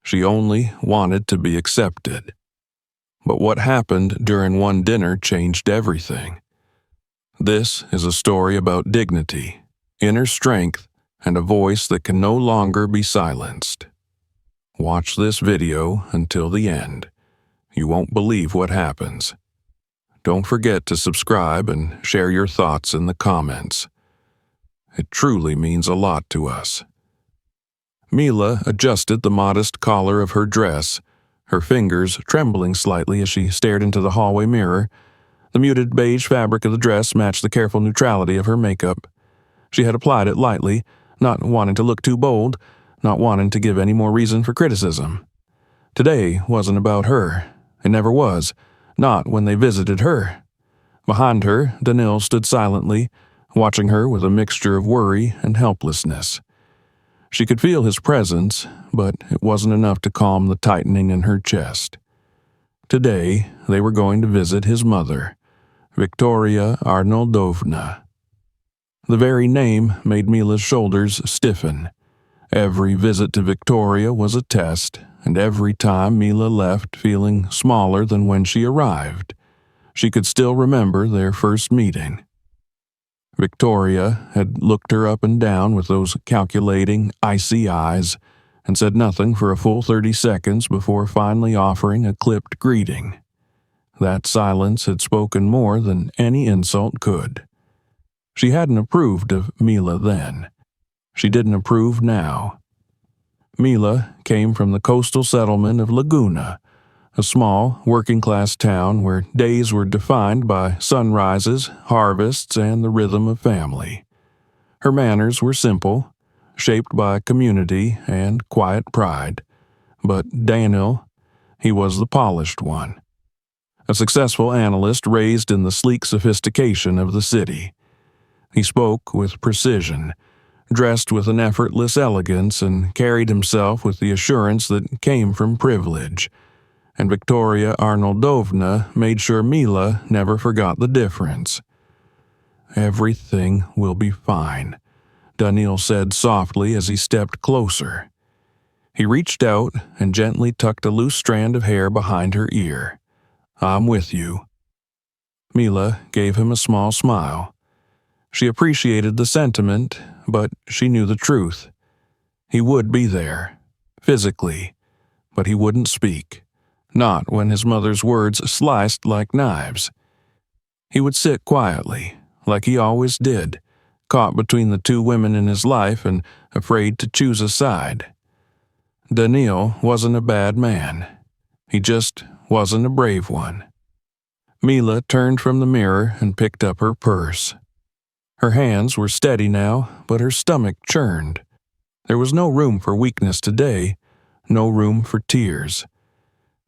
She only wanted to be accepted. But what happened during one dinner changed everything. This is a story about dignity, inner strength, and a voice that can no longer be silenced. Watch this video until the end. You won't believe what happens. Don't forget to subscribe and share your thoughts in the comments. It truly means a lot to us. Mila adjusted the modest collar of her dress, her fingers trembling slightly as she stared into the hallway mirror. The muted beige fabric of the dress matched the careful neutrality of her makeup. She had applied it lightly, not wanting to look too bold, not wanting to give any more reason for criticism. Today wasn't about her. It never was, not when they visited her. Behind her, Danil stood silently, watching her with a mixture of worry and helplessness. She could feel his presence, but it wasn't enough to calm the tightening in her chest. Today, they were going to visit his mother, Victoria Arnoldovna. The very name made Mila's shoulders stiffen. Every visit to Victoria was a test, and every time Mila left feeling smaller than when she arrived. She could still remember their first meeting. Victoria had looked her up and down with those calculating, icy eyes, and said nothing for a full 30 seconds before finally offering a clipped greeting. That silence had spoken more than any insult could. She hadn't approved of Mila then. She didn't approve now. Mila came from the coastal settlement of Laguna, a small, working-class town where days were defined by sunrises, harvests, and the rhythm of family. Her manners were simple, shaped by community and quiet pride. But Danil, he was the polished one. A successful analyst raised in the sleek sophistication of the city. He spoke with precision, dressed with an effortless elegance, and carried himself with the assurance that came from privilege. And Victoria Arnoldovna made sure Mila never forgot the difference. "Everything will be fine," Danil said softly as he stepped closer. He reached out and gently tucked a loose strand of hair behind her ear. "I'm with you." Mila gave him a small smile. She appreciated the sentiment, but she knew the truth. He would be there, physically, but he wouldn't speak. Not when his mother's words sliced like knives. He would sit quietly, like he always did, caught between the two women in his life and afraid to choose a side. Danil wasn't a bad man. He just wasn't a brave one. Mila turned from the mirror and picked up her purse. Her hands were steady now, but her stomach churned. There was no room for weakness today, no room for tears.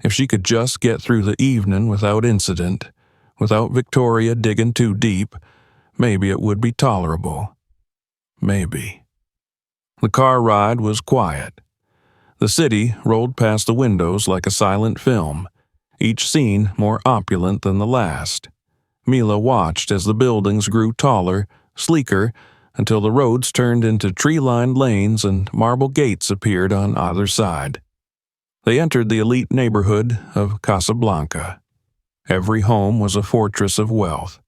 If she could just get through the evening without incident, without Victoria digging too deep, maybe it would be tolerable. Maybe. The car ride was quiet. The city rolled past the windows like a silent film, each scene more opulent than the last. Mila watched as the buildings grew taller, sleeker, until the roads turned into tree-lined lanes and marble gates appeared on either side. They entered the elite neighborhood of Casablanca. Every home was a fortress of wealth.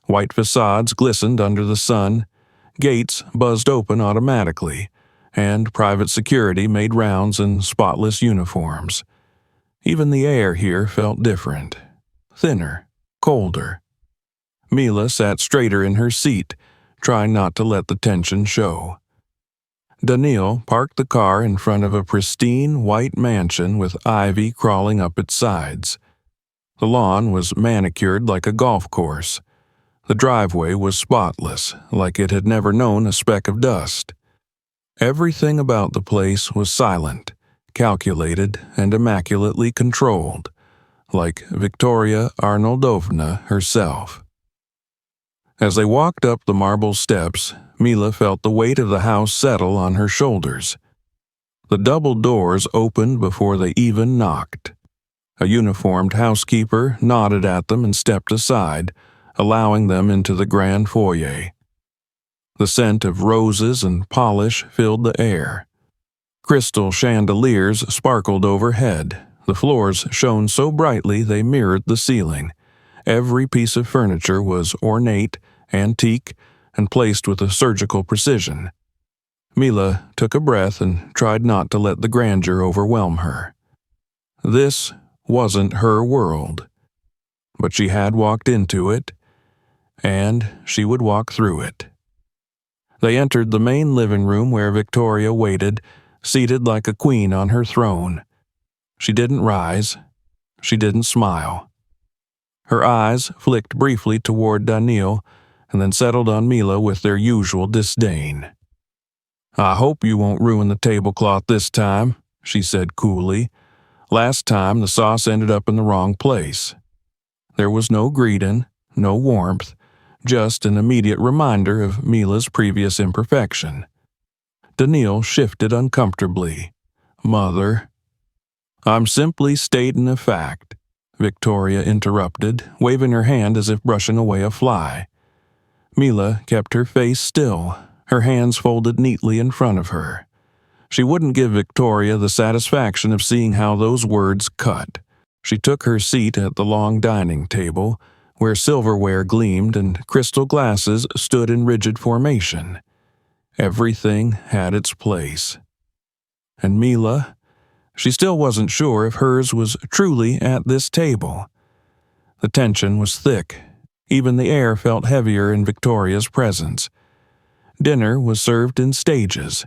White facades glistened under the sun, gates buzzed open automatically, and private security made rounds in spotless uniforms. Even the air here felt different, thinner, colder. Mila sat straighter in her seat, trying not to let the tension show. Danil parked the car in front of a pristine white mansion with ivy crawling up its sides. The lawn was manicured like a golf course. The driveway was spotless, like it had never known a speck of dust. Everything about the place was silent, calculated, and immaculately controlled, like Victoria Arnoldovna herself. As they walked up the marble steps, Mila felt the weight of the house settle on her shoulders. The double doors opened before they even knocked. A uniformed housekeeper nodded at them and stepped aside, allowing them into the grand foyer. The scent of roses and polish filled the air. Crystal chandeliers sparkled overhead. The floors shone so brightly they mirrored the ceiling. Every piece of furniture was ornate, antique, and placed with a surgical precision. Mila took a breath and tried not to let the grandeur overwhelm her. This wasn't her world, but she had walked into it, and she would walk through it. They entered the main living room where Victoria waited, seated like a queen on her throne. She didn't rise. She didn't smile. Her eyes flicked briefly toward Daniil and then settled on Mila with their usual disdain. "I hope you won't ruin the tablecloth this time," she said coolly. "Last time the sauce ended up in the wrong place." There was no greeting, no warmth, just an immediate reminder of Mila's previous imperfection. Daniil shifted uncomfortably. "Mother." "I'm simply stating a fact," Victoria interrupted, waving her hand as if brushing away a fly. Mila kept her face still, her hands folded neatly in front of her. She wouldn't give Victoria the satisfaction of seeing how those words cut. She took her seat at the long dining table, where silverware gleamed and crystal glasses stood in rigid formation. Everything had its place. And Mila? She still wasn't sure if hers was truly at this table. The tension was thick. Even the air felt heavier in Victoria's presence. Dinner was served in stages,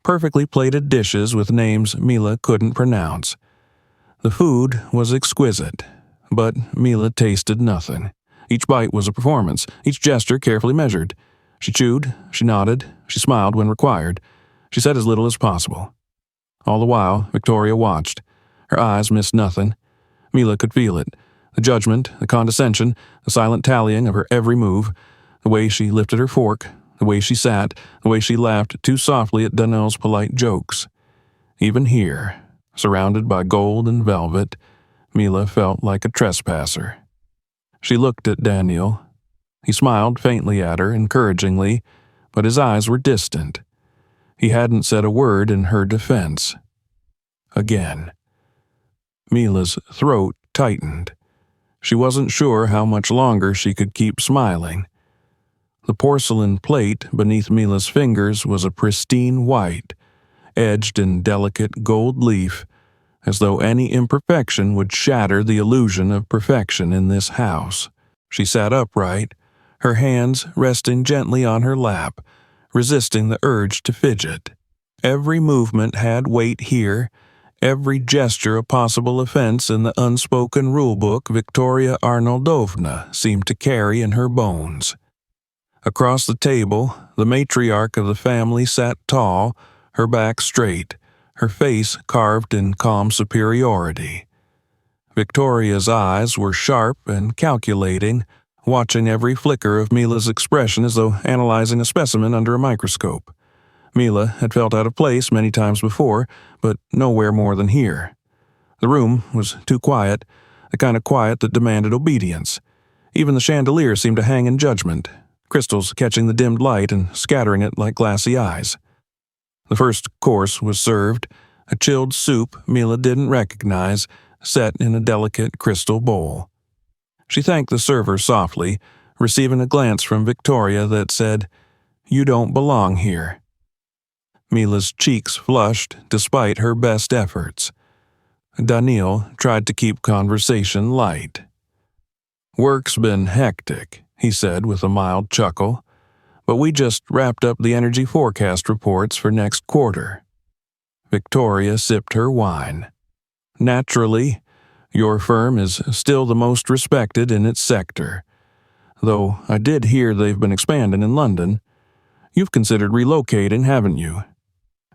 perfectly plated dishes with names Mila couldn't pronounce. The food was exquisite, but Mila tasted nothing. Each bite was a performance, each gesture carefully measured. She chewed, she nodded, she smiled when required. She said as little as possible. All the while, Victoria watched. Her eyes missed nothing. Mila could feel it. The judgment, the condescension, the silent tallying of her every move, the way she lifted her fork, the way she sat, the way she laughed too softly at Daniil's polite jokes. Even here, surrounded by gold and velvet, Mila felt like a trespasser. She looked at Daniil. He smiled faintly at her, encouragingly, but his eyes were distant. He hadn't said a word in her defense. Again. Mila's throat tightened. She wasn't sure how much longer she could keep smiling. The porcelain plate beneath Mila's fingers was a pristine white, edged in delicate gold leaf, as though any imperfection would shatter the illusion of perfection in this house. She sat upright, her hands resting gently on her lap, resisting the urge to fidget. Every movement had weight here, every gesture a possible offense in the unspoken rulebook Victoria Arnoldovna seemed to carry in her bones. Across the table, the matriarch of the family sat tall, her back straight, her face carved in calm superiority. Victoria's eyes were sharp and calculating, watching every flicker of Mila's expression as though analyzing a specimen under a microscope. Mila had felt out of place many times before, but nowhere more than here. The room was too quiet, the kind of quiet that demanded obedience. Even the chandelier seemed to hang in judgment, crystals catching the dimmed light and scattering it like glassy eyes. The first course was served, a chilled soup Mila didn't recognize, set in a delicate crystal bowl. She thanked the server softly, receiving a glance from Victoria that said, "You don't belong here." Mila's cheeks flushed despite her best efforts. Daniil tried to keep conversation light. "Work's been hectic," he said with a mild chuckle, "but we just wrapped up the energy forecast reports for next quarter." Victoria sipped her wine. "Naturally, your firm is still the most respected in its sector, though I did hear they've been expanding in London. You've considered relocating, haven't you?"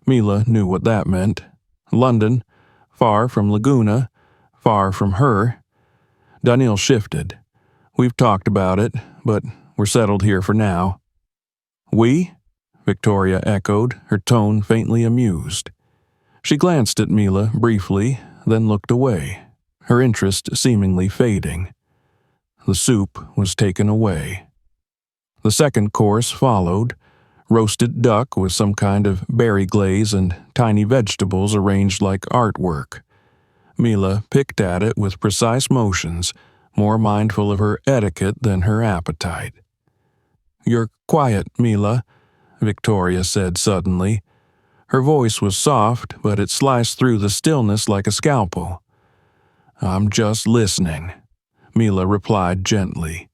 Mila knew what that meant. London, far from Laguna, far from her. Daniil shifted. "We've talked about it, but we're settled here for now." "We?" Victoria echoed, her tone faintly amused. She glanced at Mila briefly, then looked away, her interest seemingly fading. The soup was taken away. The second course followed, roasted duck with some kind of berry glaze and tiny vegetables arranged like artwork. Mila picked at it with precise motions, more mindful of her etiquette than her appetite. "You're quiet, Mila," Victoria said suddenly. Her voice was soft, but it sliced through the stillness like a scalpel. "I'm just listening," Mila replied gently.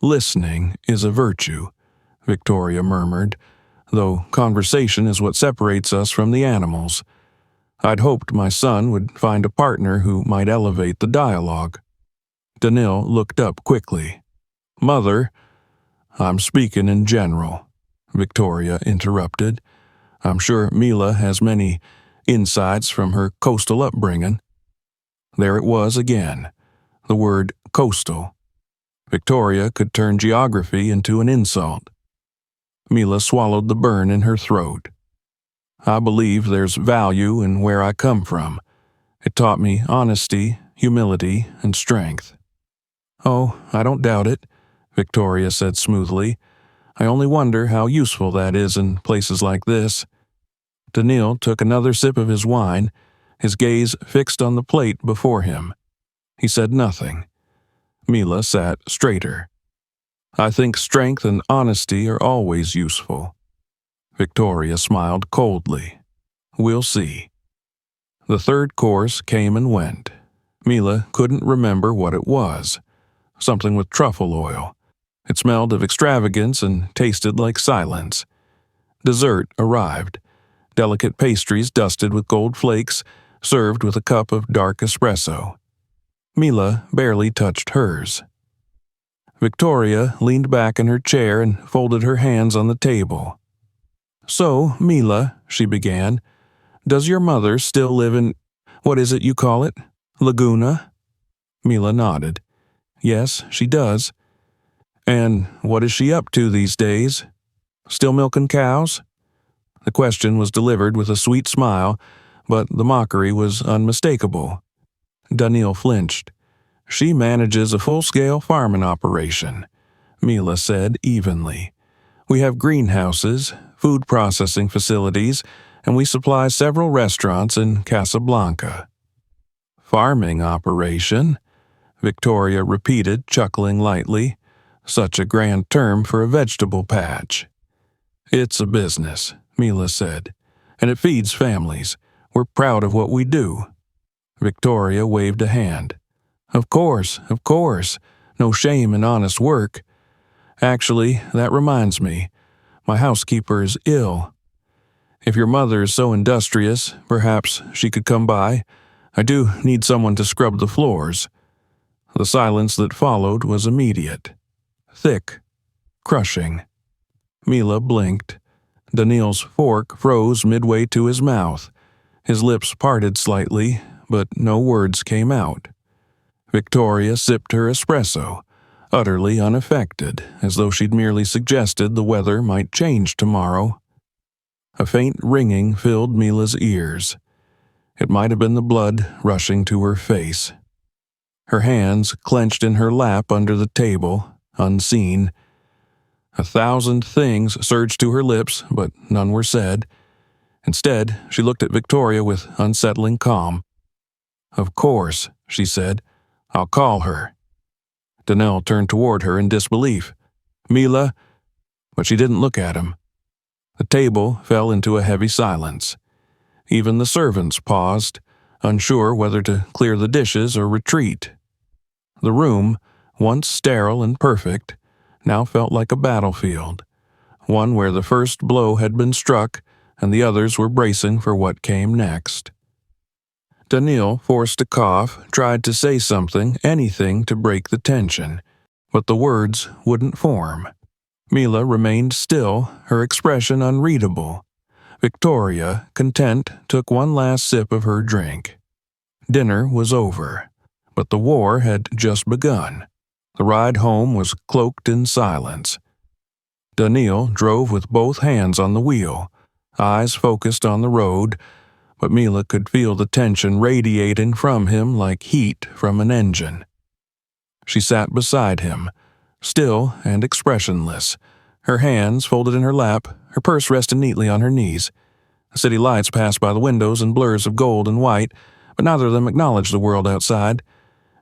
"Listening is a virtue," Victoria murmured, "though conversation is what separates us from the animals. I'd hoped my son would find a partner who might elevate the dialogue." Danil looked up quickly. "Mother—" "I'm speaking in general," Victoria interrupted. "I'm sure Mila has many insights from her coastal upbringing." There it was again, the word coastal. Victoria could turn geography into an insult. Mila swallowed the burn in her throat. "I believe there's value in where I come from. It taught me honesty, humility, and strength." "Oh, I don't doubt it," Victoria said smoothly. "I only wonder how useful that is in places like this." Danil took another sip of his wine, his gaze fixed on the plate before him. He said nothing. Mila sat straighter. "I think strength and honesty are always useful." Victoria smiled coldly. "We'll see." The third course came and went. Mila couldn't remember what it was. Something with truffle oil. It smelled of extravagance and tasted like silence. Dessert arrived. Delicate pastries dusted with gold flakes, served with a cup of dark espresso. Mila barely touched hers. Victoria leaned back in her chair and folded her hands on the table. "So, Mila," she began, "does your mother still live in, what is it you call it, Laguna?" Mila nodded. "Yes, she does." "And what is she up to these days? Still milking cows?" The question was delivered with a sweet smile, but the mockery was unmistakable. Danil flinched. "She manages a full-scale farming operation," Mila said evenly. "We have greenhouses, food processing facilities, and we supply several restaurants in Casablanca." "Farming operation?" Victoria repeated, chuckling lightly. "Such a grand term for a vegetable patch." "It's a business," Mila said, "and it feeds families. We're proud of what we do." Victoria waved a hand. Of course. No shame in honest work. Actually, that reminds me. My housekeeper is ill. If your mother is so industrious, perhaps she could come by. I do need someone to scrub the floors." The silence that followed was immediate. Thick. Crushing. Mila blinked. Danil's fork froze midway to his mouth. His lips parted slightly, but no words came out. Victoria sipped her espresso, utterly unaffected, as though she'd merely suggested the weather might change tomorrow. A faint ringing filled Mila's ears. It might have been the blood rushing to her face. Her hands clenched in her lap under the table, unseen. 1,000 things surged to her lips, but none were said. Instead, she looked at Victoria with unsettling calm. "Of course," she said. "I'll call her." Danil turned toward her in disbelief. "Mila—" But she didn't look at him. The table fell into a heavy silence. Even the servants paused, unsure whether to clear the dishes or retreat. The room, once sterile and perfect, now felt like a battlefield, one where the first blow had been struck and the others were bracing for what came next. Danil, forced a cough, tried to say something, anything to break the tension, but the words wouldn't form. Mila remained still, her expression unreadable. Victoria, content, took one last sip of her drink. Dinner was over, but the war had just begun. The ride home was cloaked in silence. Danil drove with both hands on the wheel, eyes focused on the road, but Mila could feel the tension radiating from him like heat from an engine. She sat beside him, still and expressionless, her hands folded in her lap, her purse rested neatly on her knees. The city lights passed by the windows in blurs of gold and white, but neither of them acknowledged the world outside.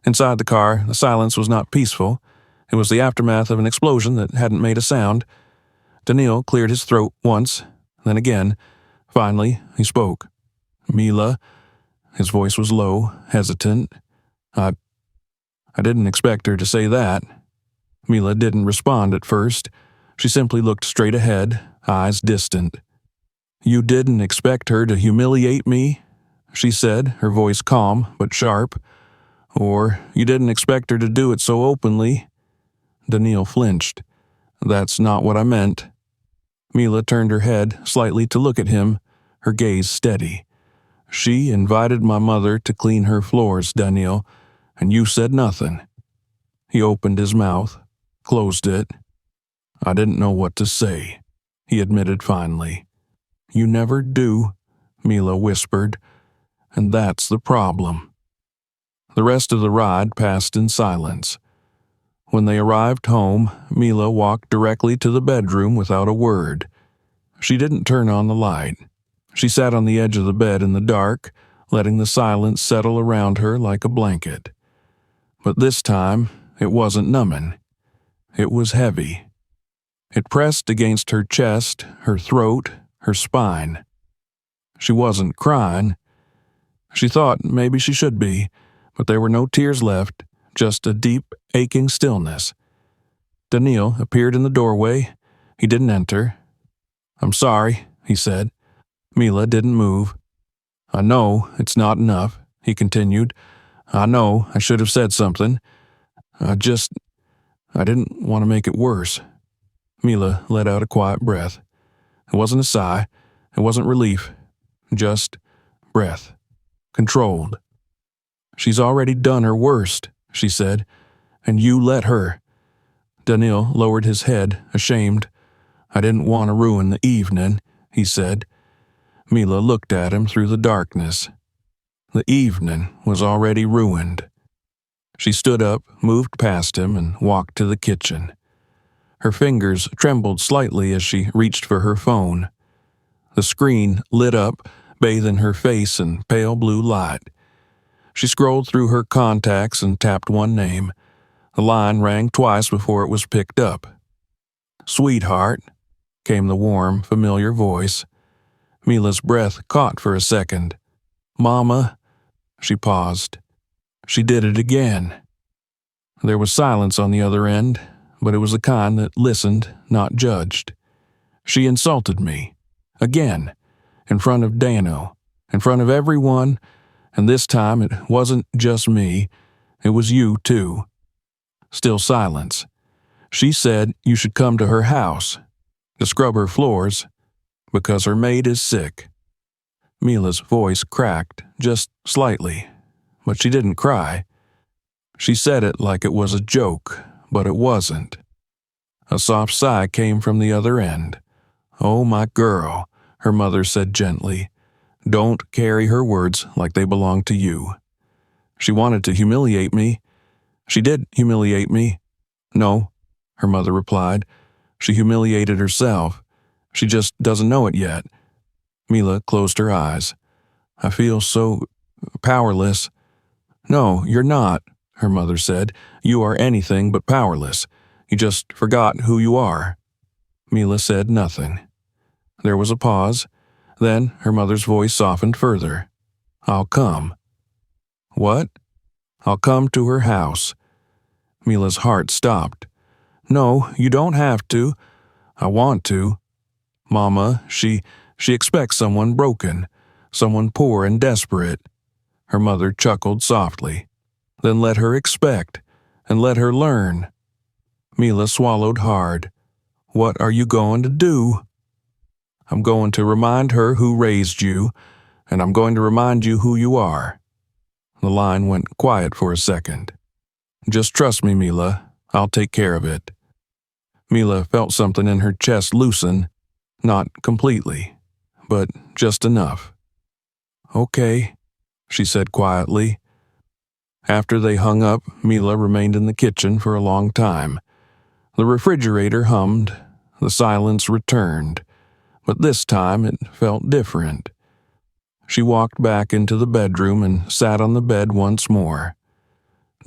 Inside the car, the silence was not peaceful. It was the aftermath of an explosion that hadn't made a sound. Daniil cleared his throat once, then again. Finally, he spoke. "Mila." His voice was low, hesitant. I didn't expect her to say that." Mila didn't respond at first. She simply looked straight ahead, eyes distant. "You didn't expect her to humiliate me?" she said, her voice calm but sharp. "Or you didn't expect her to do it so openly?" Daniil flinched. "That's not what I meant." Mila turned her head slightly to look at him, her gaze steady. "She invited my mother to clean her floors, Daniil, and you said nothing." He opened his mouth, closed it. "I didn't know what to say," he admitted finally. "You never do," Mila whispered, "and that's the problem." The rest of the ride passed in silence. When they arrived home, Mila walked directly to the bedroom without a word. She didn't turn on the light. She sat on the edge of the bed in the dark, letting the silence settle around her like a blanket. But this time, it wasn't numbing. It was heavy. It pressed against her chest, her throat, her spine. She wasn't crying. She thought maybe she should be, but there were no tears left, just a deep, aching stillness. Daniil appeared in the doorway. He didn't enter. "I'm sorry," he said. Mila didn't move. "I know it's not enough," he continued. "I know I should have said something. I didn't want to make it worse." Mila let out a quiet breath. It wasn't a sigh. It wasn't relief. Just breath. Controlled. "She's already done her worst," she said, "and you let her." Daniil lowered his head, ashamed. "I didn't want to ruin the evening," he said. Mila looked at him through the darkness. The evening was already ruined. She stood up, moved past him, and walked to the kitchen. Her fingers trembled slightly as she reached for her phone. The screen lit up, bathing her face in pale blue light. She scrolled through her contacts and tapped one name. The line rang twice before it was picked up. "Sweetheart," came the warm, familiar voice. Mila's breath caught for a second. "Mama." She paused. She did it again. There was silence on the other end, but it was the kind that listened, not judged. "She insulted me. Again. In front of Dano. In front of everyone. And this time it wasn't just me. It was you, too." Still silence. "She said you should come to her house to scrub her floors because her maid is sick." Mila's voice cracked just slightly, but she didn't cry. She said it like it was a joke, but it wasn't. A soft sigh came from the other end. "Oh, my girl," her mother said gently. "Don't carry her words like they belong to you. She wanted to humiliate me. She did humiliate me." "No," her mother replied. "She humiliated herself. She just doesn't know it yet." Mila closed her eyes. "I feel so powerless." "No, you're not," her mother said. "You are anything but powerless. You just forgot who you are." Mila said nothing. There was a pause. Then her mother's voice softened further. "I'll come." "What?" "I'll come to her house." Mila's heart stopped. "No, you don't have to." "I want to." "Mama, she expects someone broken, someone poor and desperate." Her mother chuckled softly. "Then let her expect, and let her learn." Mila swallowed hard. "What are you going to do?" "I'm going to remind her who raised you, and I'm going to remind you who you are." The line went quiet for a second. "Just trust me, Mila. I'll take care of it." Mila felt something in her chest loosen, not completely, but just enough. "Okay," she said quietly. After they hung up, Mila remained in the kitchen for a long time. The refrigerator hummed. The silence returned. but this time it felt different. She walked back into the bedroom and sat on the bed once more.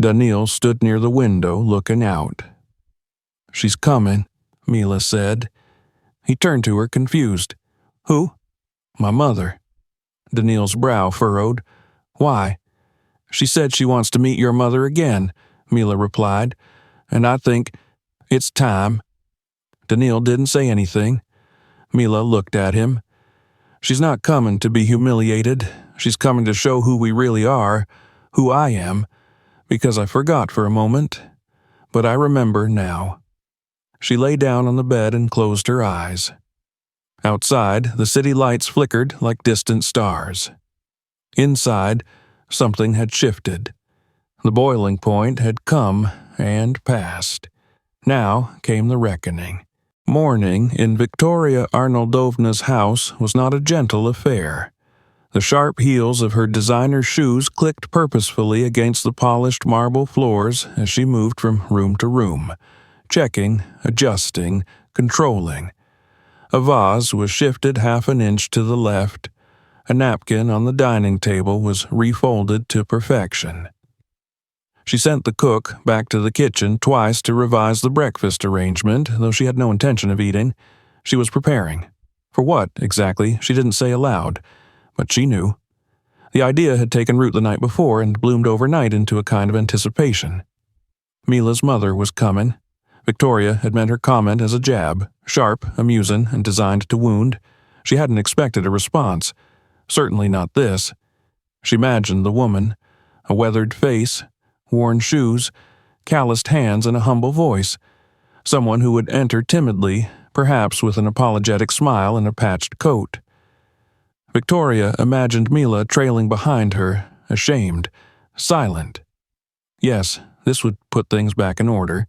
Daniil stood near the window looking out. "She's coming," Mila said. He turned to her confused. "Who?" "My mother." Daniil's brow furrowed. "Why?" "She said she wants to meet your mother again," Mila replied, "and I think it's time." Daniil didn't say anything. Mila looked at him. "She's not coming to be humiliated. She's coming to show who we really are, who I am, because I forgot for a moment. But I remember now." She lay down on the bed and closed her eyes. Outside, the city lights flickered like distant stars. Inside, something had shifted. The boiling point had come and passed. Now came the reckoning. Morning in Victoria Arnoldovna's house was not a gentle affair. The sharp heels of her designer shoes clicked purposefully against the polished marble floors as she moved from room to room, checking, adjusting, controlling. A vase was shifted half an inch to the left. A napkin on the dining table was refolded to perfection. She sent the cook back to the kitchen twice to revise the breakfast arrangement, though she had no intention of eating. She was preparing. For what, exactly, she didn't say aloud, but she knew. The idea had taken root the night before and bloomed overnight into a kind of anticipation. Mila's mother was coming. Victoria had meant her comment as a jab, sharp, amusing, and designed to wound. She hadn't expected a response. Certainly not this. She imagined the woman, a weathered face, worn shoes, calloused hands, and a humble voice. Someone who would enter timidly, perhaps with an apologetic smile and a patched coat. Victoria imagined Mila trailing behind her, ashamed, silent. Yes, this would put things back in order.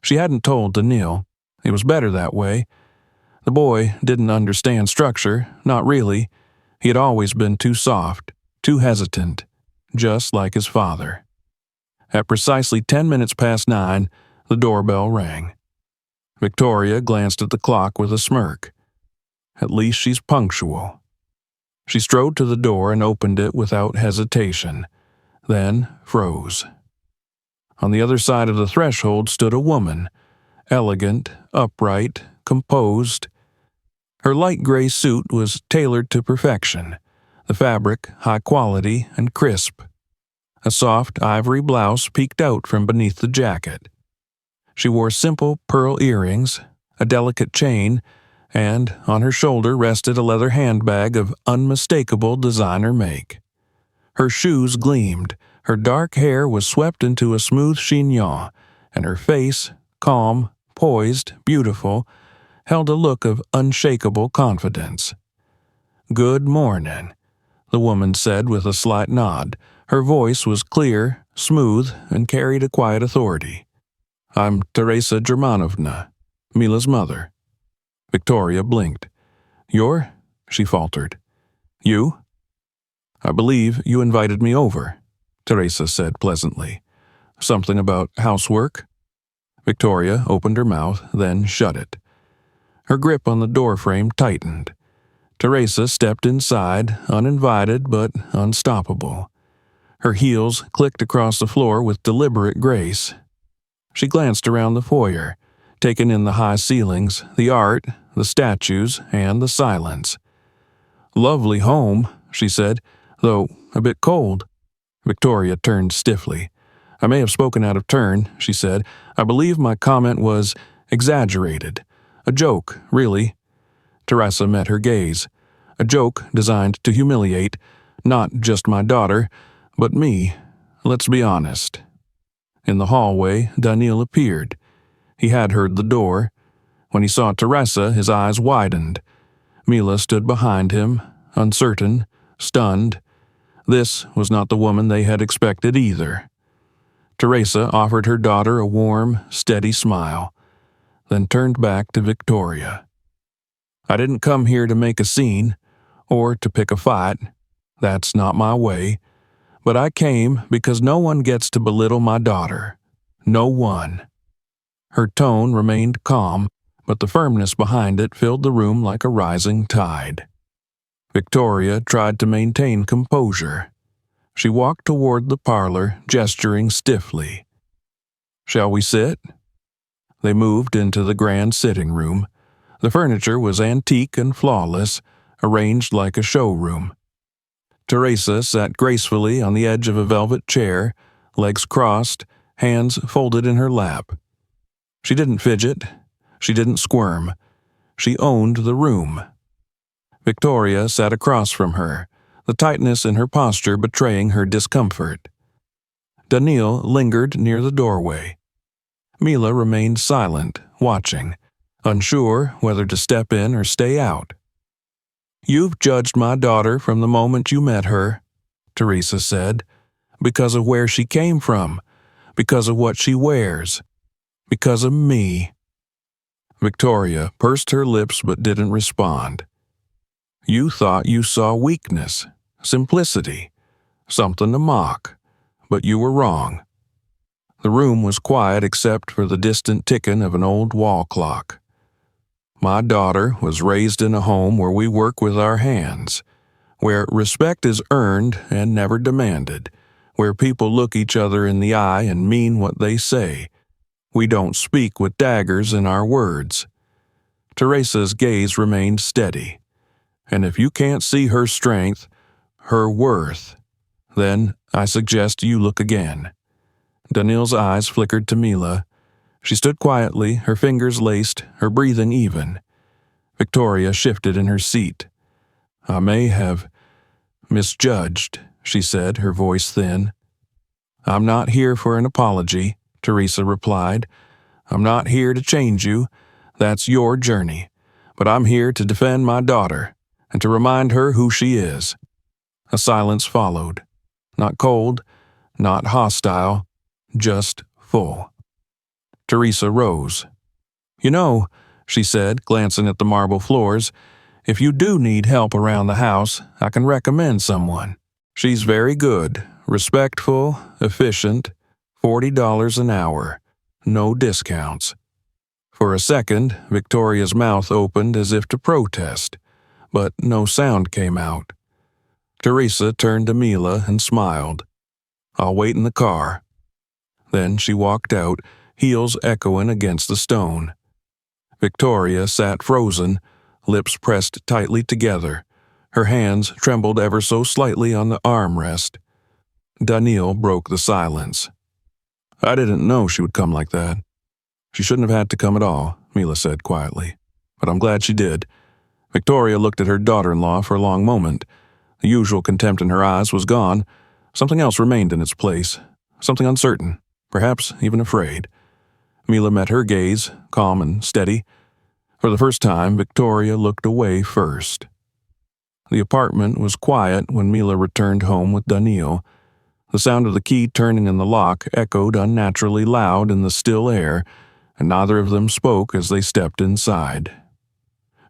She hadn't told Daniil. It was better that way. The boy didn't understand structure, not really. He had always been too soft, too hesitant, just like his father. At precisely 10 minutes past 9, the doorbell rang. Victoria glanced at the clock with a smirk. At least she's punctual. She strode to the door and opened it without hesitation, then froze. On the other side of the threshold stood a woman, elegant, upright, composed. Her light gray suit was tailored to perfection, the fabric high quality and crisp. A soft ivory blouse peeked out from beneath the jacket. She wore simple pearl earrings, a delicate chain, and on her shoulder rested a leather handbag of unmistakable designer make. Her shoes gleamed, her dark hair was swept into a smooth chignon, and her face, calm, poised, beautiful, held a look of unshakable confidence. "Good morning," the woman said with a slight nod. Her voice was clear, smooth, and carried a quiet authority. "I'm Teresa Germanovna, Mila's mother." Victoria blinked. "You're?" she faltered. "You?" "I believe you invited me over," Teresa said pleasantly. "Something about housework?" Victoria opened her mouth, then shut it. Her grip on the doorframe tightened. Teresa stepped inside, uninvited but unstoppable. Her heels clicked across the floor with deliberate grace. She glanced around the foyer, taking in the high ceilings, the art, the statues, and the silence. "Lovely home," she said, "though a bit cold." Victoria turned stiffly. "I may have spoken out of turn," she said. "I believe my comment was exaggerated. A joke, really." Teresa met her gaze. A joke designed to humiliate, not just my daughter, but me. Let's be honest. In the hallway, Daniil appeared. He had heard the door. When he saw Teresa, his eyes widened. Mila stood behind him, uncertain, stunned. This was not the woman they had expected either. Teresa offered her daughter a warm, steady smile, then turned back to Victoria. "I didn't come here to make a scene, or to pick a fight. That's not my way. But I came because no one gets to belittle my daughter. No one." Her tone remained calm, but the firmness behind it filled the room like a rising tide. Victoria tried to maintain composure. She walked toward the parlor, gesturing stiffly. "Shall we sit?" They moved into the grand sitting room. The furniture was antique and flawless, arranged like a showroom. Teresa sat gracefully on the edge of a velvet chair, legs crossed, hands folded in her lap. She didn't fidget. She didn't squirm. She owned the room. Victoria sat across from her, the tightness in her posture betraying her discomfort. Daniil lingered near the doorway. Mila remained silent, watching, unsure whether to step in or stay out. "You've judged my daughter from the moment you met her," Teresa said, "because of where she came from, because of what she wears, because of me." Victoria pursed her lips but didn't respond. "You thought you saw weakness, simplicity, something to mock, but you were wrong." The room was quiet except for the distant ticking of an old wall clock. "My daughter was raised in a home where we work with our hands, where respect is earned and never demanded, where people look each other in the eye and mean what they say. We don't speak with daggers in our words." Teresa's gaze remained steady. "And if you can't see her strength, her worth, then I suggest you look again." Daniil's eyes flickered to Mila. She stood quietly, her fingers laced, her breathing even. Victoria shifted in her seat. "I may have misjudged," she said, her voice thin. "I'm not here for an apology," Teresa replied. "I'm not here to change you. That's your journey. But I'm here to defend my daughter and to remind her who she is." A silence followed. Not cold, not hostile, just full. Teresa rose. "You know," she said, glancing at the marble floors, "if you do need help around the house, I can recommend someone. She's very good, respectful, efficient, $40 an hour, no discounts." For a second, Victoria's mouth opened as if to protest, but no sound came out. Teresa turned to Mila and smiled. "I'll wait in the car." Then she walked out, heels echoing against the stone. Victoria sat frozen, lips pressed tightly together. Her hands trembled ever so slightly on the armrest. Daniil broke the silence. "I didn't know she would come like that." "She shouldn't have had to come at all," Mila said quietly. "But I'm glad she did." Victoria looked at her daughter-in-law for a long moment. The usual contempt in her eyes was gone. Something else remained in its place, something uncertain, perhaps even afraid. Mila met her gaze, calm and steady. For the first time, Victoria looked away first. The apartment was quiet when Mila returned home with Daniil. The sound of the key turning in the lock echoed unnaturally loud in the still air, and neither of them spoke as they stepped inside.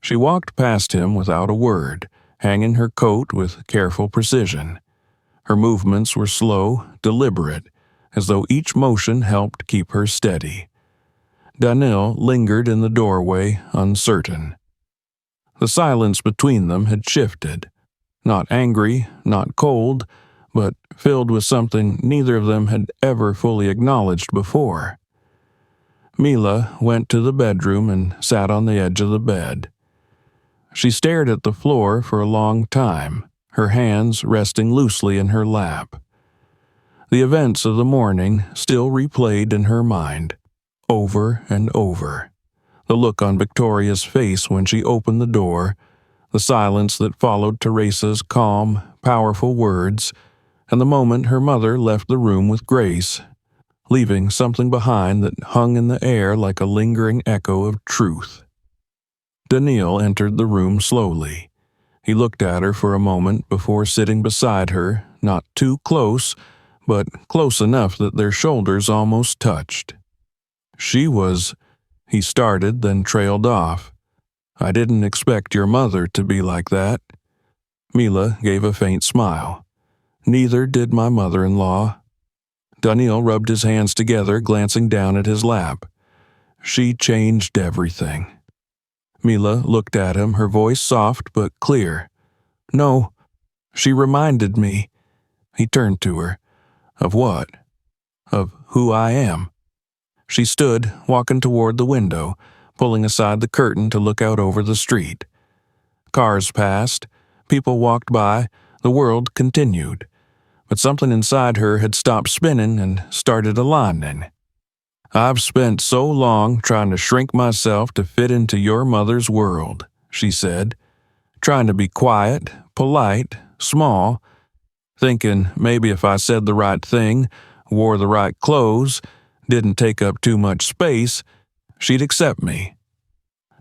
She walked past him without a word, hanging her coat with careful precision. Her movements were slow, deliberate, as though each motion helped keep her steady. Daniil lingered in the doorway, uncertain. The silence between them had shifted, not angry, not cold, but filled with something neither of them had ever fully acknowledged before. Mila went to the bedroom and sat on the edge of the bed. She stared at the floor for a long time, her hands resting loosely in her lap. The events of the morning still replayed in her mind, over and over. The look on Victoria's face when she opened the door, the silence that followed Teresa's calm, powerful words, and the moment her mother left the room with Grace, leaving something behind that hung in the air like a lingering echo of truth. Daniil entered the room slowly. He looked at her for a moment before sitting beside her, not too close, but close enough that their shoulders almost touched. "She was," he started, then trailed off. "I didn't expect your mother to be like that." Mila gave a faint smile. "Neither did my mother-in-law." Daniil rubbed his hands together, glancing down at his lap. "She changed everything. Mila looked at him, her voice soft but clear. No, she reminded me. He turned to her. Of what? Of who I am. She stood, walking toward the window, pulling aside the curtain to look out over the street. Cars passed, people walked by, the world continued. But something inside her had stopped spinning and started aligning. I've spent so long trying to shrink myself to fit into your mother's world, she said, trying to be quiet, polite, small, thinking maybe if I said the right thing, wore the right clothes, didn't take up too much space, she'd accept me.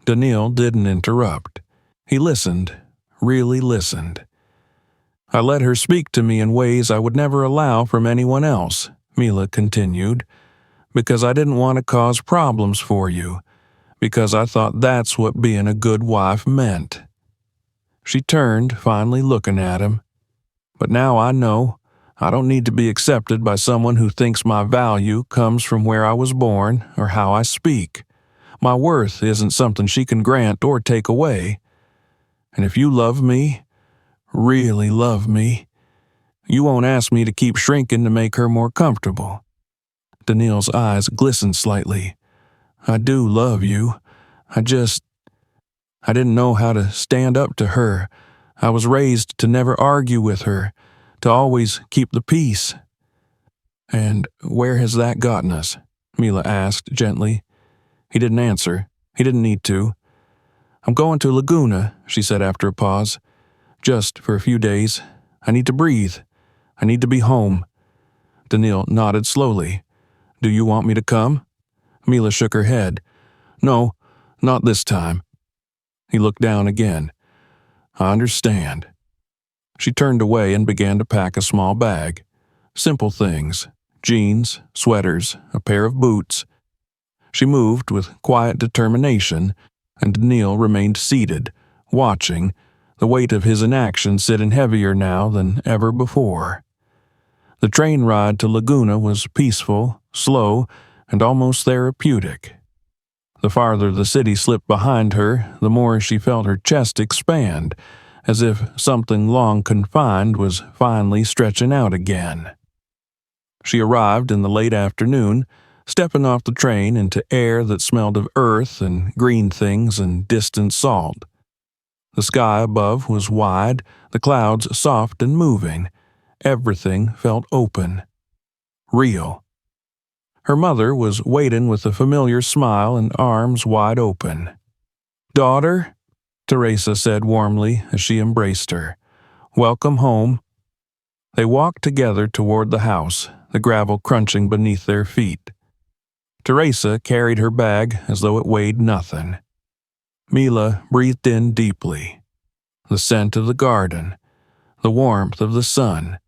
Daniil didn't interrupt. He listened, really listened. I let her speak to me in ways I would never allow from anyone else, Mila continued, because I didn't want to cause problems for you, because I thought that's what being a good wife meant. She turned, finally looking at him. But now I know I don't need to be accepted by someone who thinks my value comes from where I was born or how I speak. My worth isn't something she can grant or take away. And if you love me, really love me, you won't ask me to keep shrinking to make her more comfortable. Daniil's eyes glistened slightly. I do love you. I didn't know how to stand up to her. I was raised to never argue with her, to always keep the peace. And where has that gotten us? Mila asked gently. He didn't answer. He didn't need to. I'm going to Laguna, she said after a pause. Just for a few days. I need to breathe. I need to be home. Daniil nodded slowly. Do you want me to come? Mila shook her head. No, not this time. He looked down again. I understand. She turned away and began to pack a small bag. Simple things. Jeans, sweaters, a pair of boots. She moved with quiet determination, and Daniil remained seated, watching, the weight of his inaction sitting heavier now than ever before. The train ride to Laguna was peaceful, slow, and almost therapeutic. The farther the city slipped behind her, the more she felt her chest expand, as if something long confined was finally stretching out again. She arrived in the late afternoon, stepping off the train into air that smelled of earth and green things and distant salt. The sky above was wide, the clouds soft and moving. Everything felt open. Real. Her mother was waiting with a familiar smile and arms wide open. Daughter, Teresa said warmly as she embraced her. Welcome home. They walked together toward the house, the gravel crunching beneath their feet. Teresa carried her bag as though it weighed nothing. Mila breathed in deeply. The scent of the garden, the warmth of the sun,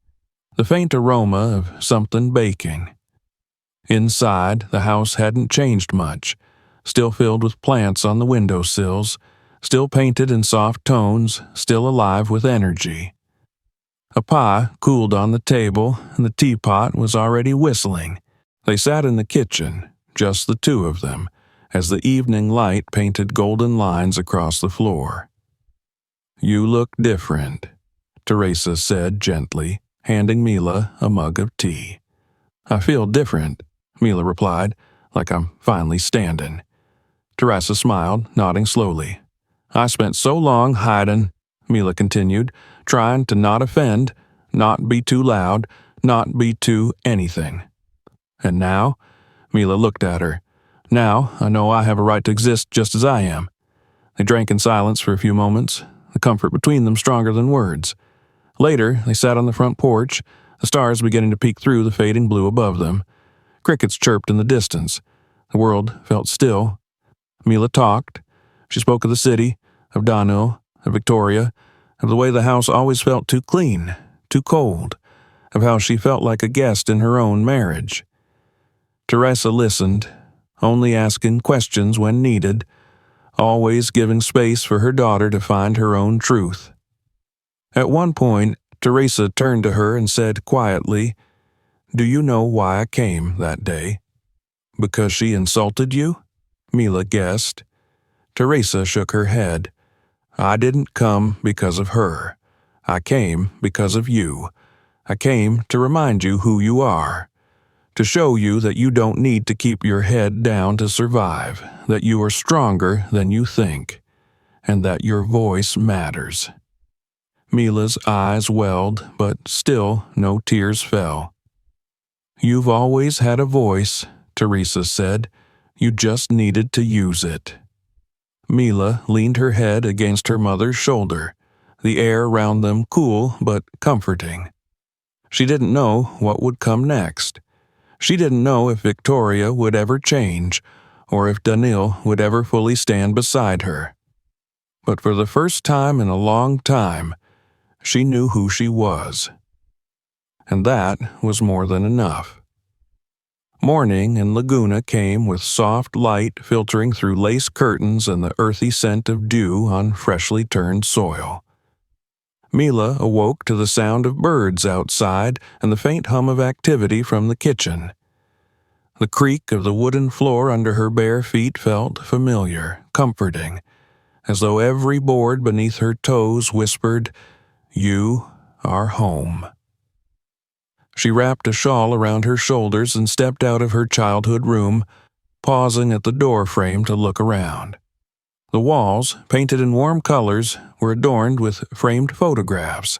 the faint aroma of something baking. Inside, the house hadn't changed much, still filled with plants on the windowsills, still painted in soft tones, still alive with energy. A pie cooled on the table, and the teapot was already whistling. They sat in the kitchen, just the two of them, as the evening light painted golden lines across the floor. You look different, Teresa said gently, handing Mila a mug of tea. I feel different, Mila replied, like I'm finally standing. Teresa smiled, nodding slowly. I spent so long hiding, Mila continued, trying to not offend, not be too loud, not be too anything. And now, Mila looked at her. Now I know I have a right to exist just as I am. They drank in silence for a few moments, the comfort between them stronger than words. Later, they sat on the front porch, the stars beginning to peek through the fading blue above them. Crickets chirped in the distance. The world felt still. Mila talked. She spoke of the city, of Daniil, of Victoria, of the way the house always felt too clean, too cold, of how she felt like a guest in her own marriage. Teresa listened, only asking questions when needed, always giving space for her daughter to find her own truth. At one point, Teresa turned to her and said quietly, Do you know why I came that day? Because she insulted you? Mila guessed. Teresa shook her head. I didn't come because of her. I came because of you. I came to remind you who you are. To show you that you don't need to keep your head down to survive, that you are stronger than you think, and that your voice matters. Mila's eyes welled, but still no tears fell. You've always had a voice, Teresa said. You just needed to use it. Mila leaned her head against her mother's shoulder, the air around them cool but comforting. She didn't know what would come next. She didn't know if Victoria would ever change, or if Danil would ever fully stand beside her. But for the first time in a long time, she knew who she was. And that was more than enough. Morning in Laguna came with soft light filtering through lace curtains and the earthy scent of dew on freshly turned soil. Mila awoke to the sound of birds outside and the faint hum of activity from the kitchen. The creak of the wooden floor under her bare feet felt familiar, comforting, as though every board beneath her toes whispered, "You are home." She wrapped a shawl around her shoulders and stepped out of her childhood room, pausing at the door frame to look around. The walls, painted in warm colors, were adorned with framed photographs.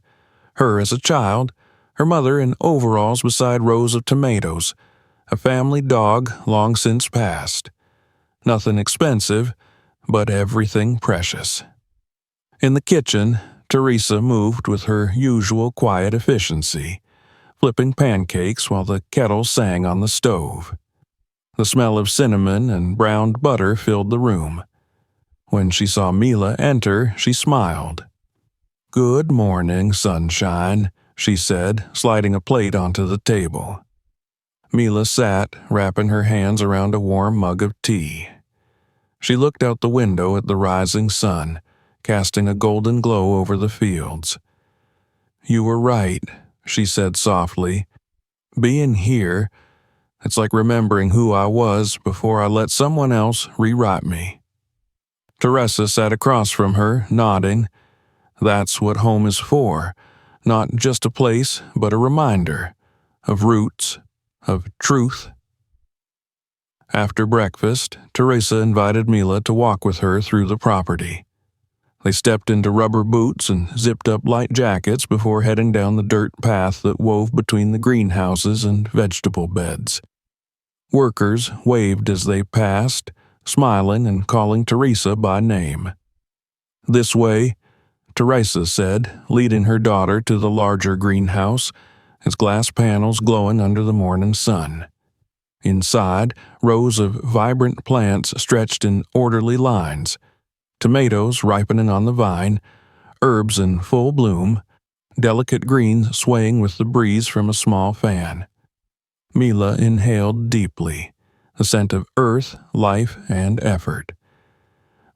Her as a child, her mother in overalls beside rows of tomatoes, a family dog long since passed. Nothing expensive, but everything precious. In the kitchen, Teresa moved with her usual quiet efficiency, flipping pancakes while the kettle sang on the stove. The smell of cinnamon and browned butter filled the room. When she saw Mila enter, she smiled. "Good morning, sunshine," she said, sliding a plate onto the table. Mila sat, wrapping her hands around a warm mug of tea. She looked out the window at the rising sun, casting a golden glow over the fields. "You were right," she said softly. "Being here, it's like remembering who I was before I let someone else rewrite me." Teresa sat across from her, nodding. That's what home is for, not just a place, but a reminder of roots, of truth. After breakfast, Teresa invited Mila to walk with her through the property. They stepped into rubber boots and zipped up light jackets before heading down the dirt path that wove between the greenhouses and vegetable beds. Workers waved as they passed, smiling and calling Teresa by name. "This way," Teresa said, leading her daughter to the larger greenhouse, its glass panels glowing under the morning sun. Inside, rows of vibrant plants stretched in orderly lines, tomatoes ripening on the vine, herbs in full bloom, delicate greens swaying with the breeze from a small fan. Mila inhaled deeply, the scent of earth, life, and effort.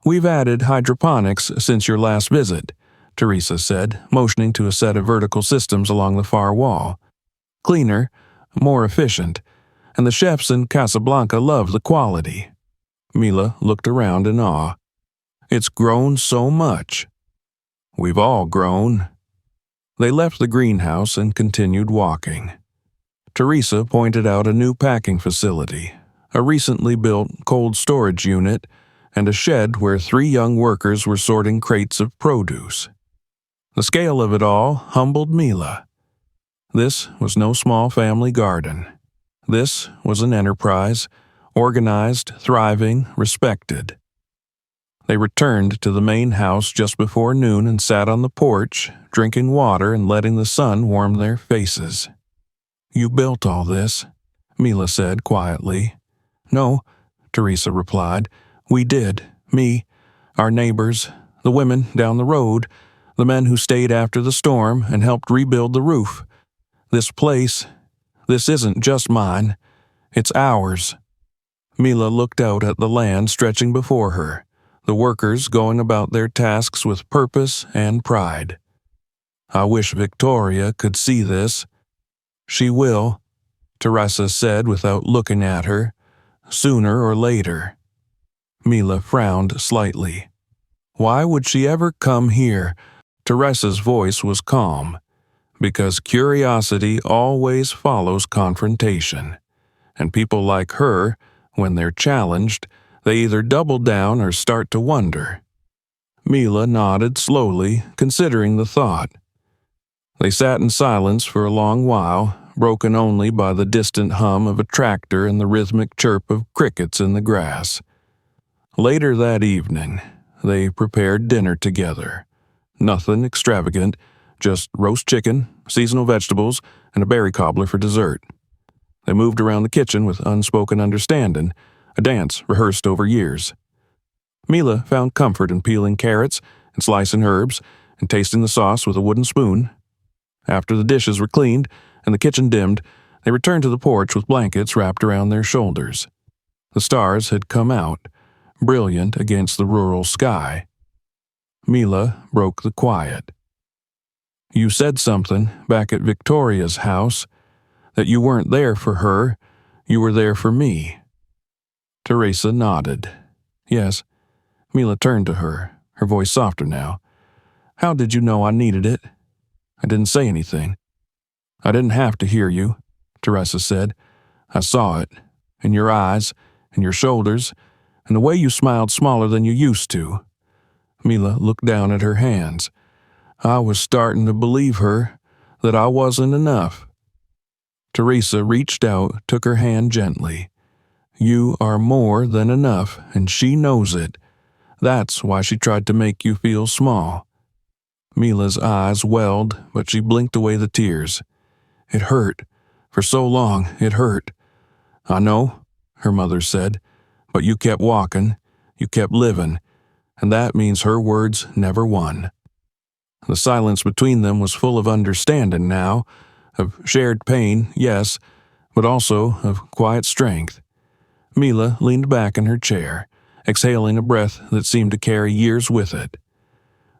"We've added hydroponics since your last visit," Teresa said, motioning to a set of vertical systems along the far wall. "Cleaner, more efficient, and the chefs in Casablanca love the quality." Mila looked around in awe. "It's grown so much." "We've all grown." They left the greenhouse and continued walking. Teresa pointed out a new packing facility, a recently built cold storage unit, and a shed where 3 young workers were sorting crates of produce. The scale of it all humbled Mila. This was no small family garden. This was an enterprise, organized, thriving, respected. They returned to the main house just before noon and sat on the porch, drinking water and letting the sun warm their faces. "You built all this," Mila said quietly. "No," Teresa replied. "We did. Me, our neighbors, the women down the road, the men who stayed after the storm and helped rebuild the roof. This place, this isn't just mine. It's ours." Mila looked out at the land stretching before her, the workers going about their tasks with purpose and pride. "I wish Victoria could see this." "She will," Teresa said without looking at her, "sooner or later." Mila frowned slightly. Why would she ever come here? Teresa's voice was calm. Because curiosity always follows confrontation. And people like her, when they're challenged, they either double down or start to wonder. Mila nodded slowly, considering the thought. They sat in silence for a long while, broken only by the distant hum of a tractor and the rhythmic chirp of crickets in the grass. Later that evening, they prepared dinner together. Nothing extravagant, just roast chicken, seasonal vegetables, and a berry cobbler for dessert. They moved around the kitchen with unspoken understanding, a dance rehearsed over years. Mila found comfort in peeling carrots and slicing herbs and tasting the sauce with a wooden spoon. After the dishes were cleaned and the kitchen dimmed, they returned to the porch with blankets wrapped around their shoulders. The stars had come out, brilliant against the rural sky. Mila broke the quiet. You said something back at Victoria's house, that you weren't there for her, you were there for me. Teresa nodded. Yes. Mila turned to her, her voice softer now. How did you know I needed it? I didn't say anything. I didn't have to hear you, Teresa said. I saw it, in your eyes, in your shoulders, and the way you smiled smaller than you used to. Mila looked down at her hands. I was starting to believe her, that I wasn't enough. Teresa reached out, took her hand gently. You are more than enough, and she knows it. That's why she tried to make you feel small. Mila's eyes welled, but she blinked away the tears. It hurt. For so long, it hurt. I know, her mother said, but you kept walking, you kept living, and that means her words never won. The silence between them was full of understanding now, of shared pain, yes, but also of quiet strength. Mila leaned back in her chair, exhaling a breath that seemed to carry years with it.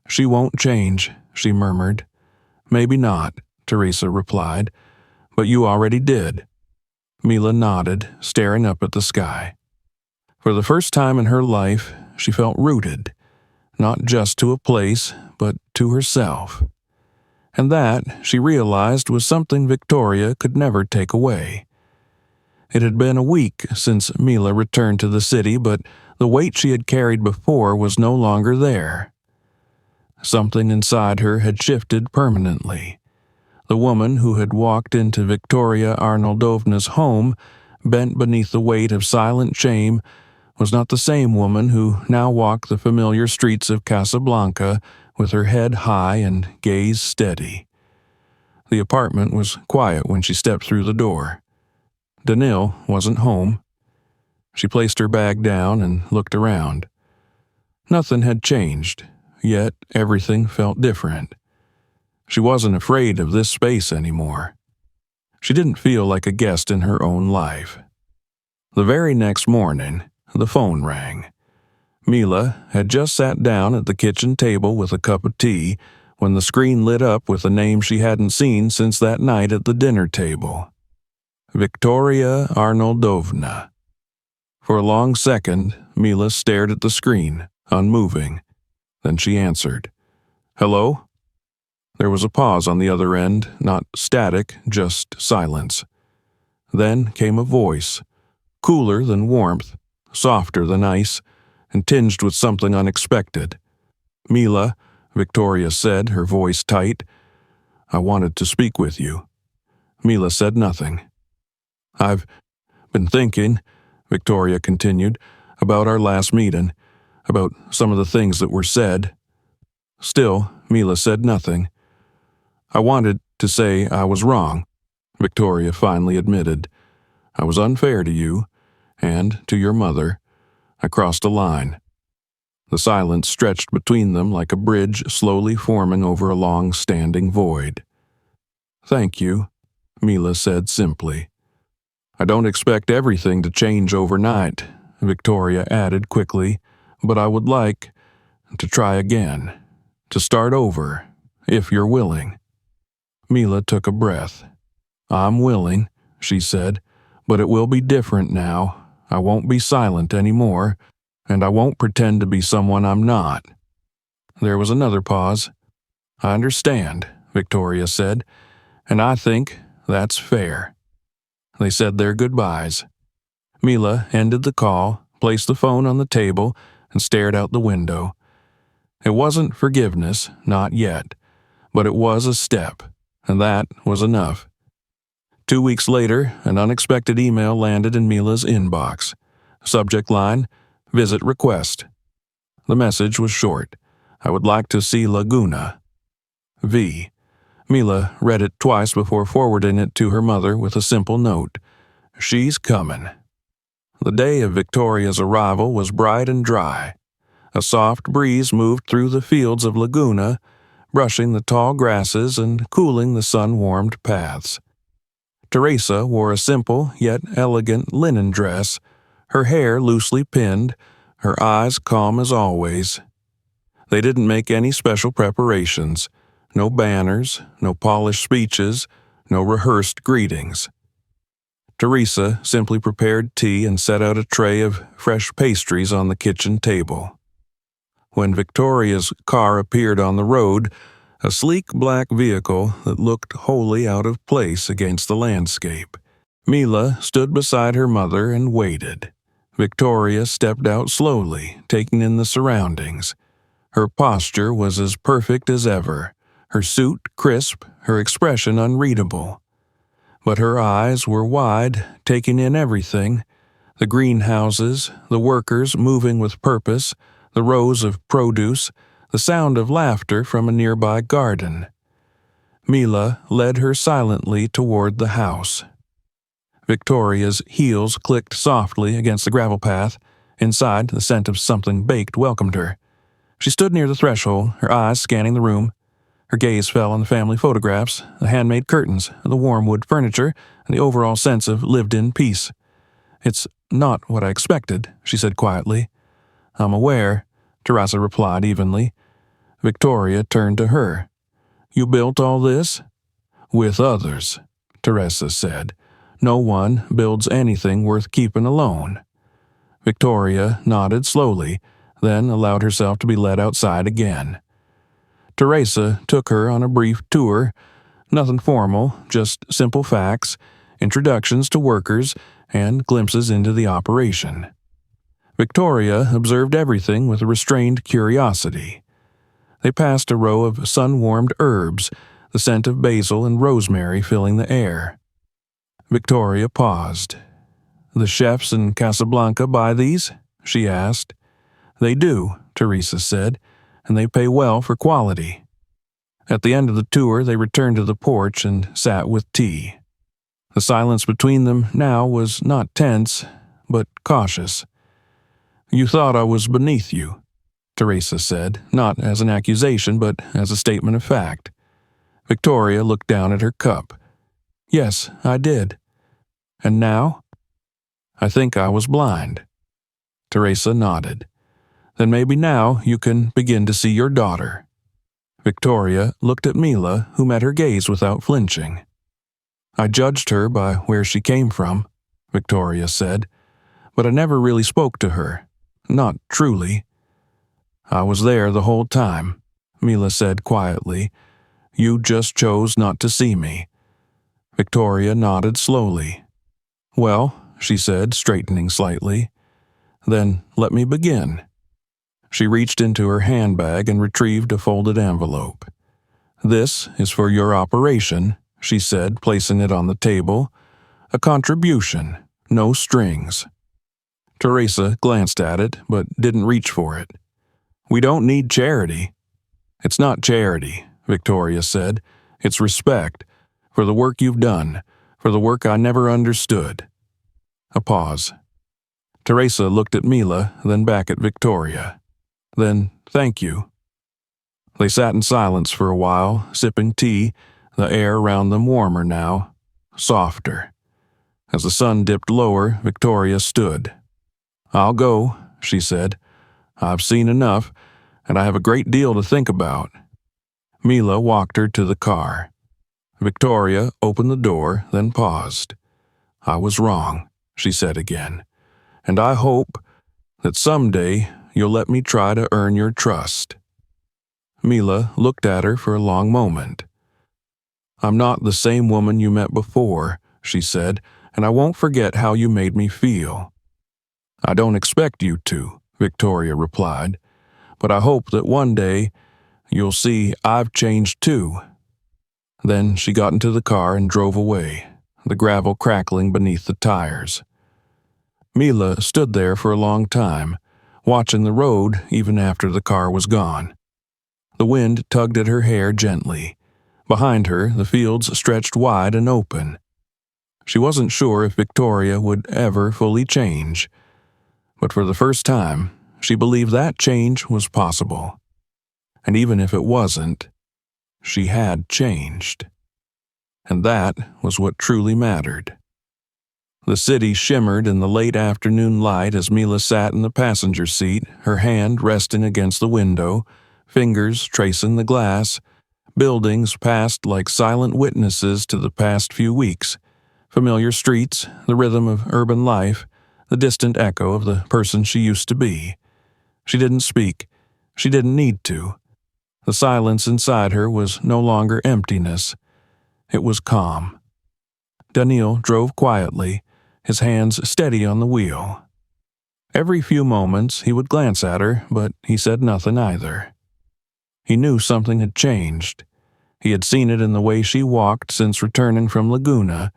She won't change, she murmured. Maybe not, Teresa replied, but you already did. Mila nodded, staring up at the sky. For the first time in her life, she felt rooted, not just to a place, but to herself. And that, she realized, was something Victoria could never take away. It had been a week since Mila returned to the city, but the weight she had carried before was no longer there. Something inside her had shifted permanently. The woman who had walked into Victoria Arnoldovna's home, bent beneath the weight of silent shame, was not the same woman who now walked the familiar streets of Casablanca with her head high and gaze steady. The apartment was quiet when she stepped through the door. Danil wasn't home. She placed her bag down and looked around. Nothing had changed, yet everything felt different. She wasn't afraid of this space anymore. She didn't feel like a guest in her own life. The very next morning, the phone rang. Mila had just sat down at the kitchen table with a cup of tea when the screen lit up with a name she hadn't seen since that night at the dinner table. Victoria Arnoldovna. For a long second, Mila stared at the screen, unmoving. Then she answered. Hello? There was a pause on the other end, not static, just silence. Then came a voice, cooler than warmth, softer than ice, and tinged with something unexpected. Mila, Victoria said, her voice tight. I wanted to speak with you. Mila said nothing. I've been thinking, Victoria continued, about our last meeting, about some of the things that were said. Still, Mila said nothing. I wanted to say I was wrong, Victoria finally admitted. I was unfair to you, and to your mother. I crossed a line. The silence stretched between them like a bridge slowly forming over a long-standing void. Thank you, Mila said simply. I don't expect everything to change overnight, Victoria added quickly, but I would like to try again, to start over, if you're willing. Mila took a breath. I'm willing, she said, but it will be different now. I won't be silent anymore, and I won't pretend to be someone I'm not." There was another pause. "I understand," Victoria said, "and I think that's fair." They said their goodbyes. Mila ended the call, placed the phone on the table, and stared out the window. It wasn't forgiveness, not yet, but it was a step, and that was enough. 2 weeks later, an unexpected email landed in Mila's inbox. Subject line, "Visit request." The message was short. "I would like to see Laguna. V." Mila read it twice before forwarding it to her mother with a simple note. "She's coming." The day of Victoria's arrival was bright and dry. A soft breeze moved through the fields of Laguna, brushing the tall grasses and cooling the sun-warmed paths. Teresa wore a simple yet elegant linen dress, her hair loosely pinned, her eyes calm as always. They didn't make any special preparations. No banners, no polished speeches, no rehearsed greetings. Teresa simply prepared tea and set out a tray of fresh pastries on the kitchen table. When Victoria's car appeared on the road, a sleek black vehicle that looked wholly out of place against the landscape, Mila stood beside her mother and waited. Victoria stepped out slowly, taking in the surroundings. Her posture was as perfect as ever, her suit crisp, her expression unreadable. But her eyes were wide, taking in everything: the greenhouses, the workers moving with purpose, the rows of produce, the sound of laughter from a nearby garden. Mila led her silently toward the house. Victoria's heels clicked softly against the gravel path. Inside, the scent of something baked welcomed her. She stood near the threshold, her eyes scanning the room. Her gaze fell on the family photographs, the handmade curtains, the warm wood furniture, and the overall sense of lived-in peace. "It's not what I expected," she said quietly. "I'm aware," Teresa replied evenly. Victoria turned to her. "You built all this?" "With others," Teresa said. "No one builds anything worth keeping alone." Victoria nodded slowly, then allowed herself to be led outside again. Teresa took her on a brief tour. Nothing formal, just simple facts, introductions to workers, and glimpses into the operation. Victoria observed everything with a restrained curiosity. They passed a row of sun-warmed herbs, the scent of basil and rosemary filling the air. Victoria paused. "The chefs in Casablanca buy these?" she asked. "They do," Teresa said, "and they pay well for quality." At the end of the tour, they returned to the porch and sat with tea. The silence between them now was not tense, but cautious. "You thought I was beneath you," Teresa said, not as an accusation, but as a statement of fact. Victoria looked down at her cup. "Yes, I did. And now?" "I think I was blind." Teresa nodded. "Then maybe now you can begin to see your daughter." Victoria looked at Mila, who met her gaze without flinching. "I judged her by where she came from," Victoria said, "but I never really spoke to her. Not truly." "I was there the whole time," Mila said quietly. "You just chose not to see me." Victoria nodded slowly. "Well," she said, straightening slightly, "then let me begin." She reached into her handbag and retrieved a folded envelope. "This is for your operation," she said, placing it on the table. "A contribution, no strings." Teresa glanced at it, but didn't reach for it. "We don't need charity." "It's not charity," Victoria said. "It's respect, for the work you've done, for the work I never understood." A pause. Teresa looked at Mila, then back at Victoria. "Then thank you." They sat in silence for a while, sipping tea, the air around them warmer now, softer. As the sun dipped lower, Victoria stood. "I'll go," she said. "I've seen enough, and I have a great deal to think about." Mila walked her to the car. Victoria opened the door, then paused. "I was wrong," she said again. "And I hope—" that someday you'll let me try to earn your trust." Mila looked at her for a long moment. "I'm not the same woman you met before," she said, "and I won't forget how you made me feel." "I don't expect you to," Victoria replied, "but I hope that one day you'll see I've changed too." Then she got into the car and drove away, the gravel crackling beneath the tires. Mila stood there for a long time, watching the road even after the car was gone. The wind tugged at her hair gently. Behind her, the fields stretched wide and open. She wasn't sure if Victoria would ever fully change, but for the first time, she believed that change was possible. And even if it wasn't, she had changed. And that was what truly mattered. The city shimmered in the late afternoon light as Mila sat in the passenger seat, her hand resting against the window, fingers tracing the glass. Buildings passed like silent witnesses to the past few weeks. Familiar streets, the rhythm of urban life, the distant echo of the person she used to be. She didn't speak. She didn't need to. The silence inside her was no longer emptiness. It was calm. Daniil drove quietly, his hands steady on the wheel. Every few moments he would glance at her, but he said nothing either. He knew something had changed. He had seen it in the way she walked since returning from Laguna,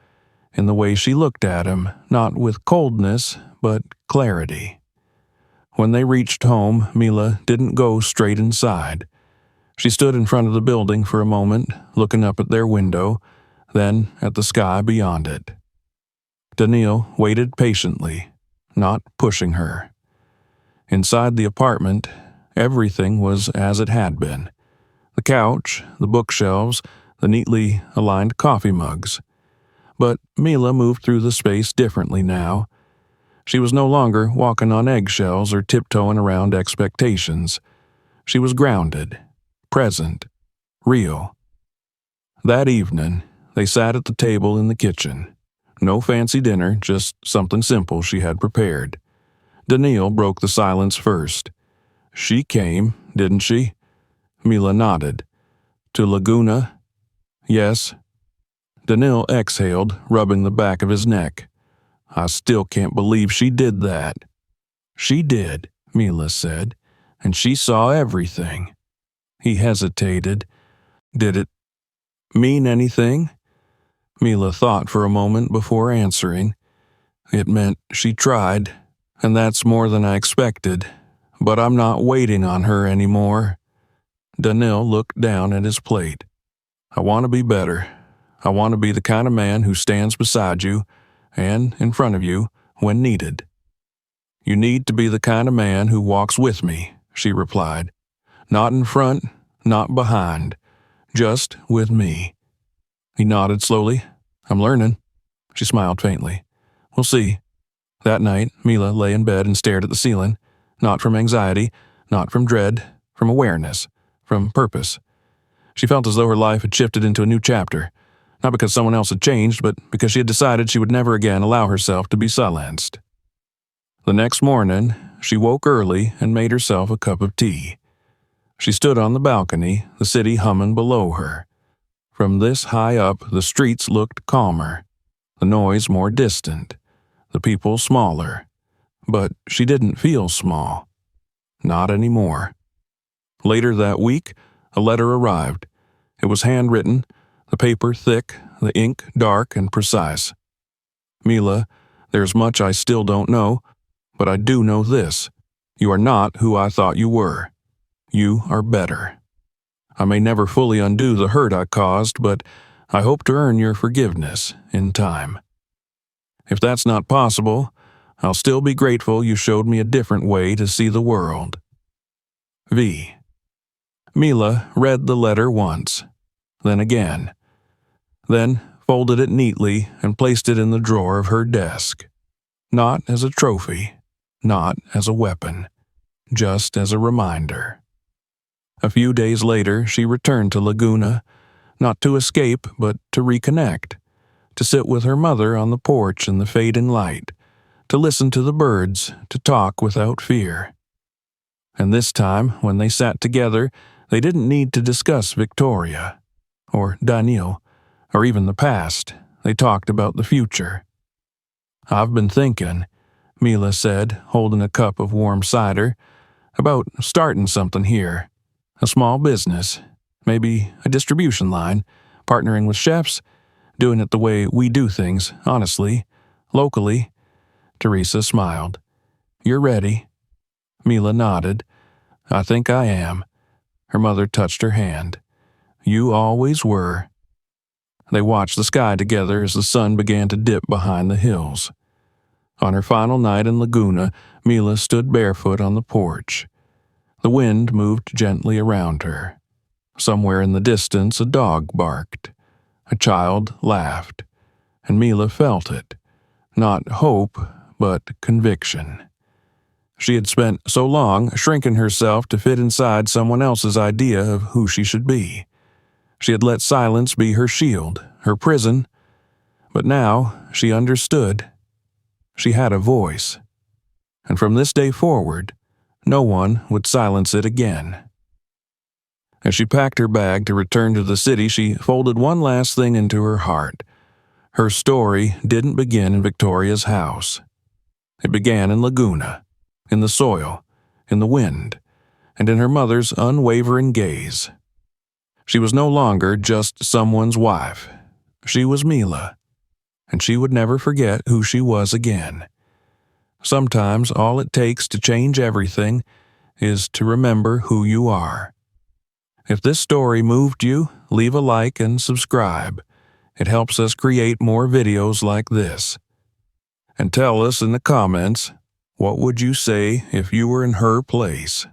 in the way she looked at him, not with coldness, but clarity. When they reached home, Mila didn't go straight inside. She stood in front of the building for a moment, looking up at their window, then at the sky beyond it. Daniil waited patiently, not pushing her. Inside the apartment, everything was as it had been. The couch, the bookshelves, the neatly aligned coffee mugs. But Mila moved through the space differently now. She was no longer walking on eggshells or tiptoeing around expectations. She was grounded, present, real. That evening, they sat at the table in the kitchen. No fancy dinner, just something simple she had prepared. Daniil broke the silence first. "She came, didn't she?" Mila nodded. "To Laguna?" "Yes." Daniil exhaled, rubbing the back of his neck. "I still can't believe she did that." "She did," Mila said, "and she saw everything." He hesitated. "Did it mean anything?" Mila thought for a moment before answering. "It meant she tried, and that's more than I expected. But I'm not waiting on her anymore." Daniil looked down at his plate. "I want to be better. I want to be the kind of man who stands beside you and in front of you when needed." "You need to be the kind of man who walks with me," she replied. "Not in front, not behind, just with me." He nodded slowly. "I'm learning." She smiled faintly. "We'll see." That night, Mila lay in bed and stared at the ceiling, not from anxiety, not from dread, from awareness, from purpose. She felt as though her life had shifted into a new chapter, not because someone else had changed, but because she had decided she would never again allow herself to be silenced. The next morning, she woke early and made herself a cup of tea. She stood on the balcony, the city humming below her. From this high up, the streets looked calmer, the noise more distant, the people smaller. But she didn't feel small. Not anymore. Later that week, a letter arrived. It was handwritten, the paper thick, the ink dark and precise. "Mila, there's much I still don't know, but I do know this. You are not who I thought you were. You are better. I may never fully undo the hurt I caused, but I hope to earn your forgiveness in time. If that's not possible, I'll still be grateful you showed me a different way to see the world. V." Mila read the letter once, then again, then folded it neatly and placed it in the drawer of her desk. Not as a trophy, not as a weapon, just as a reminder. A few days later, she returned to Laguna, not to escape, but to reconnect, to sit with her mother on the porch in the fading light, to listen to the birds, to talk without fear. And this time, when they sat together, they didn't need to discuss Victoria, or Daniil, or even the past. They talked about the future. "I've been thinking," Mila said, holding a cup of warm cider, "about starting something here. A small business, maybe a distribution line, partnering with chefs, doing it the way we do things, honestly, locally." Teresa smiled. "You're ready?" Mila nodded. "I think I am." Her mother touched her hand. "You always were." They watched the sky together as the sun began to dip behind the hills. On her final night in Laguna, Mila stood barefoot on the porch. The wind moved gently around her. Somewhere in the distance, a dog barked. A child laughed, and Mila felt it. Not hope, but conviction. She had spent so long shrinking herself to fit inside someone else's idea of who she should be. She had let silence be her shield, her prison. But now she understood. She had a voice. And from this day forward, no one would silence it again. As she packed her bag to return to the city, she folded one last thing into her heart. Her story didn't begin in Victoria's house. It began in Laguna, in the soil, in the wind, and in her mother's unwavering gaze. She was no longer just someone's wife. She was Mila, and she would never forget who she was again. Sometimes all it takes to change everything is to remember who you are. If this story moved you, leave a like and subscribe. It helps us create more videos like this. And tell us in the comments, what would you say if you were in her place?